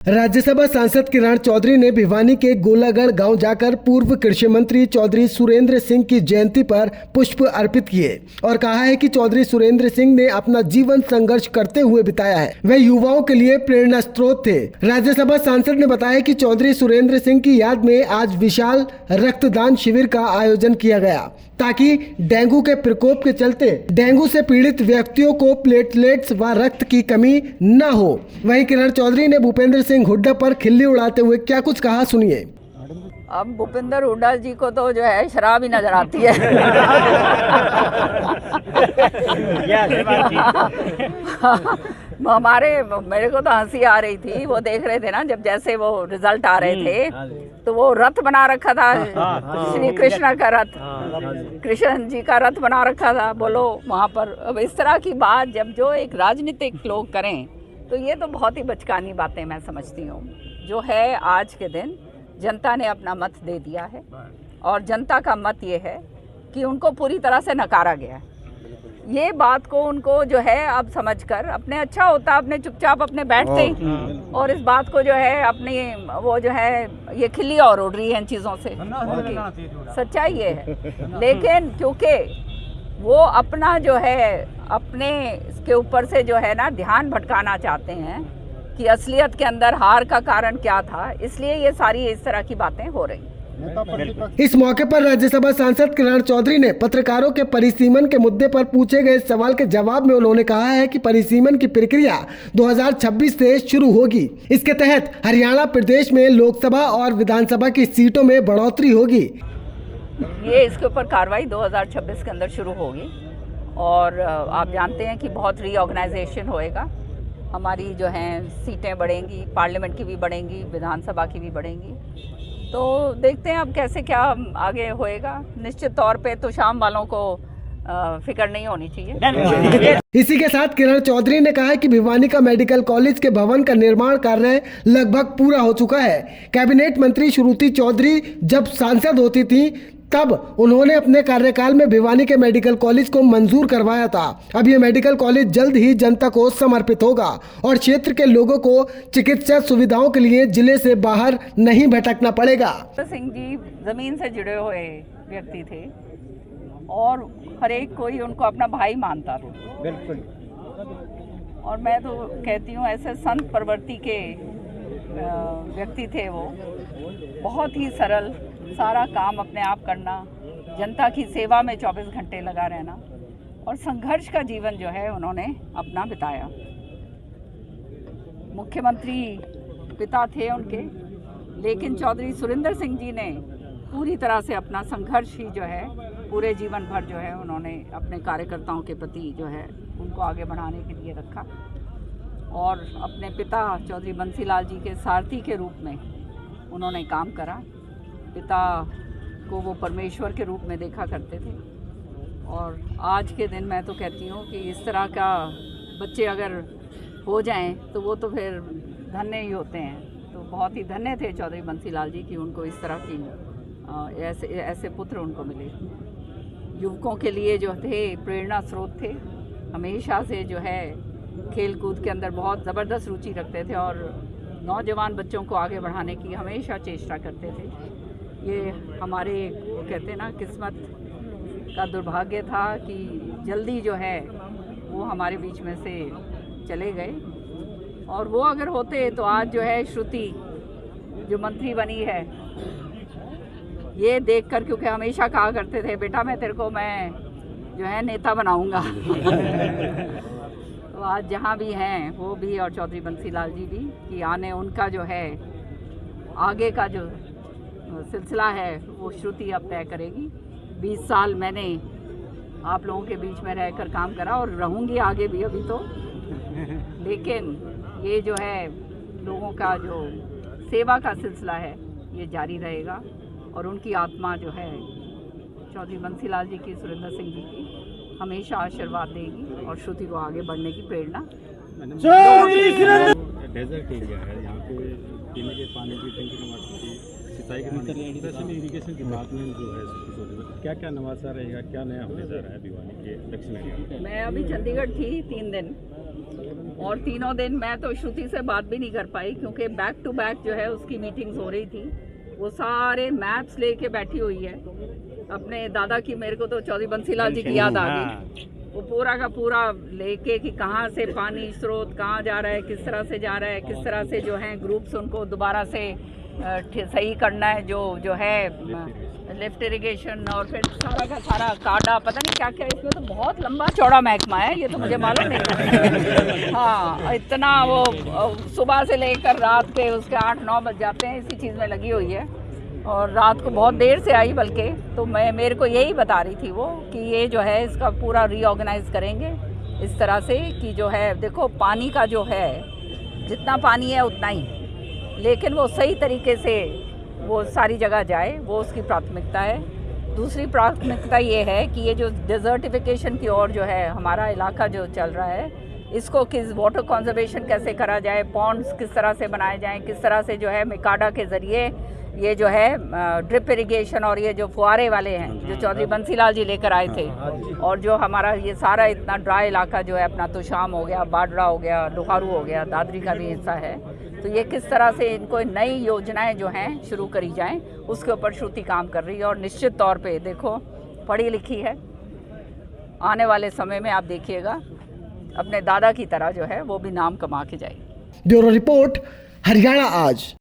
राज्यसभा सांसद किरण चौधरी ने भिवानी के गोलागढ़ गांव जाकर पूर्व कृषि मंत्री चौधरी सुरेंद्र सिंह की जयंती पर पुष्प अर्पित किए और कहा है कि चौधरी सुरेंद्र सिंह ने अपना जीवन संघर्ष करते हुए बिताया है। वे युवाओं के लिए प्रेरणा स्रोत थे। राज्यसभा सांसद ने बताया कि चौधरी सुरेंद्र सिंह की याद में आज विशाल रक्तदान शिविर का आयोजन किया गया ताकि डेंगू के प्रकोप के चलते डेंगू से पीड़ित व्यक्तियों को प्लेटलेट्स व रक्त की कमी न हो। वहीं किरण चौधरी ने भूपेंद्र सिंह हुड्डा पर खिल्ली उड़ाते हुए क्या कुछ कहा, सुनिए। अब भूपेंद्र हुड्डा जी को तो जो है शराब ही नजर आती है। मेरे को तो हंसी आ रही थी, वो देख रहे थे ना जब जैसे वो रिजल्ट आ रहे थे तो वो रथ बना रखा था, श्री कृष्ण का रथ, कृष्ण जी का रथ बना रखा था, बोलो वहाँ पर। अब इस तरह की बात जब जो एक राजनीतिक लोग करें तो ये तो बहुत ही बचकानी बातें मैं समझती हूँ। जो है आज के दिन जनता ने अपना मत दे दिया है और जनता का मत ये है कि उनको पूरी तरह से नकारा गया है। ये बात को उनको जो है अब समझकर अपने अच्छा होता अपने चुपचाप अपने बैठते और इस बात को जो है अपनी वो जो है ये खिल्ली और उड़ रही है इन चीज़ों से। सच्चाई ये है, लेकिन क्योंकि वो अपना जो है अपने इसके ऊपर से जो है ना ध्यान भटकाना चाहते हैं कि असलियत के अंदर हार का कारण क्या था, इसलिए ये सारी इस तरह की बातें हो रही। इस मौके पर राज्यसभा सांसद किरण चौधरी ने पत्रकारों के परिसीमन के मुद्दे पर पूछे गए सवाल के जवाब में उन्होंने कहा है कि परिसीमन की प्रक्रिया 2026 से शुरू होगी। इसके तहत हरियाणा प्रदेश में लोकसभा और विधानसभा की सीटों में बढ़ोतरी होगी। ये इसके ऊपर कार्रवाई 2026 के अंदर शुरू होगी और आप जानते हैं कि बहुत रीऑर्गेनाइजेशन होएगा। हमारी जो हैं सीटें बढ़ेंगी, पार्लियामेंट की भी बढ़ेंगी, विधानसभा की भी बढ़ेंगी। तो देखते हैं अब कैसे क्या आगे होएगा। निश्चित तौर पे तो शाम वालों को फिक्र नहीं होनी चाहिए। इसी के साथ किरण चौधरी ने कहा है कि भिवानी का मेडिकल कॉलेज के भवन का निर्माण कार्य लगभग पूरा हो चुका है। कैबिनेट मंत्री श्रुति चौधरी जब सांसद होती थी तब उन्होंने अपने कार्यकाल में भिवानी के मेडिकल कॉलेज को मंजूर करवाया था। अब ये मेडिकल कॉलेज जल्द ही जनता को समर्पित होगा और क्षेत्र के लोगों को चिकित्सा सुविधाओं के लिए जिले से बाहर नहीं भटकना पड़ेगा। सिंह जी जमीन से जुड़े हुए व्यक्ति थे और हर एक कोई उनको अपना भाई मानता था। बिल्कुल। और मैं तो कहती हूँ ऐसे संत प्रवृत्ति के व्यक्ति थे वो। बहुत ही सरल, सारा काम अपने आप करना, जनता की सेवा में 24 घंटे लगा रहना और संघर्ष का जीवन जो है उन्होंने अपना बिताया। मुख्यमंत्री पिता थे उनके, लेकिन चौधरी सुरेंद्र सिंह जी ने पूरी तरह से अपना संघर्ष ही जो है पूरे जीवन भर जो है उन्होंने अपने कार्यकर्ताओं के प्रति जो है उनको आगे बढ़ाने के लिए रखा और अपने पिता चौधरी बंसीलाल जी के सारथी के रूप में उन्होंने काम करा। पिता को वो परमेश्वर के रूप में देखा करते थे और आज के दिन मैं तो कहती हूँ कि इस तरह का बच्चे अगर हो जाएं तो वो तो फिर धन्य ही होते हैं। तो बहुत ही धन्य थे चौधरी बंसीलाल जी कि उनको इस तरह की ऐसे पुत्र उनको मिले। युवकों के लिए जो थे प्रेरणा स्रोत थे, हमेशा से जो है खेल कूद के अंदर बहुत ज़बरदस्त रुचि रखते थे और नौजवान बच्चों को आगे बढ़ाने की हमेशा चेष्टा करते थे। ये हमारे कहते हैं ना किस्मत का दुर्भाग्य था कि जल्दी जो है वो हमारे बीच में से चले गए और वो अगर होते तो आज जो है श्रुति जो मंत्री बनी है ये देखकर, क्योंकि हमेशा कहा करते थे बेटा मैं तेरे को मैं जो है नेता बनाऊंगा। तो आज जहाँ भी हैं वो भी और चौधरी बंसीलाल जी भी कि आने उनका जो है आगे का जो सिलसिला है वो श्रुति अब तय करेगी। 20 साल मैंने आप लोगों के बीच में रहकर काम करा और रहूँगी आगे भी अभी तो, लेकिन ये जो है लोगों का जो सेवा का सिलसिला है ये जारी रहेगा और उनकी आत्मा जो है चौधरी बंसीलाल जी की, सुरेंद्र सिंह जी की हमेशा आशीर्वाद देगी और श्रुति को आगे बढ़ने की प्रेरणा। डेजर्ट एरिया है, यहाँ पे पीने के पानी की ड्रिंकिंग वाटर की सिंचाई के स्पेशली इरिगेशन की बात में जो है क्या क्या नवाचा रहेगा, क्या नया होने जा रहा है भिवानी के दक्षिण एरिया में? मैं अभी चंडीगढ़ थी 3 दिन और तीनों दिन मैं तो श्रुति से बात भी नहीं कर पाई क्योंकि बैक टू बैक जो है उसकी मीटिंग्स हो रही थी। वो सारे मैप्स लेके बैठी हुई है अपने दादा की। मेरे को तो चौधरी बंसीलाल जी की याद आ गई। वो पूरा का पूरा लेके कि कहाँ से पानी स्रोत कहाँ जा रहा है, किस तरह से जा रहा है, किस तरह से जो है ग्रुप्स उनको दोबारा से सही करना है, जो है लिफ्ट इरिगेशन और फिर सारा का सारा काडा पता नहीं क्या क्या। इसमें तो बहुत लंबा चौड़ा महकमा है, ये तो मुझे मालूम नहीं। हाँ, इतना वो सुबह से लेकर रात के उसके 8-9 बज जाते हैं इसी चीज़ में लगी हुई है। और रात को बहुत देर से आई बल्कि, तो मेरे को यही बता रही थी वो कि ये जो है इसका पूरा रीऑर्गेनाइज करेंगे इस तरह से कि जो है देखो पानी का जो है जितना पानी है उतना ही, लेकिन वो सही तरीके से वो सारी जगह जाए, वो उसकी प्राथमिकता है। दूसरी प्राथमिकता ये है कि ये जो डेजर्टिफिकेशन की ओर जो है हमारा इलाका जो चल रहा है, इसको किस वाटर कंजर्वेशन कैसे करा जाए, पॉन्ड्स किस तरह से बनाए जाएं, किस तरह से जो है मिकाडा के ज़रिए ये जो है ड्रिप इरिगेशन और ये जो फुहारे वाले हैं जो चौधरी बंसीलाल जी लेकर आए थे, और जो हमारा ये सारा इतना ड्राई इलाका जो है अपना तुशाम हो गया, बाडरा हो गया, लोहारू हो गया, दादरी का भी हिस्सा है, तो ये किस तरह से इनको नई योजनाएं जो हैं शुरू करी जाएं उसके ऊपर श्रुति काम कर रही है। और निश्चित तौर पे देखो पढ़ी लिखी है, आने वाले समय में आप देखिएगा अपने दादा की तरह जो है वो भी नाम कमा के जाएगी। ब्यूरो रिपोर्ट, हरियाणा आज।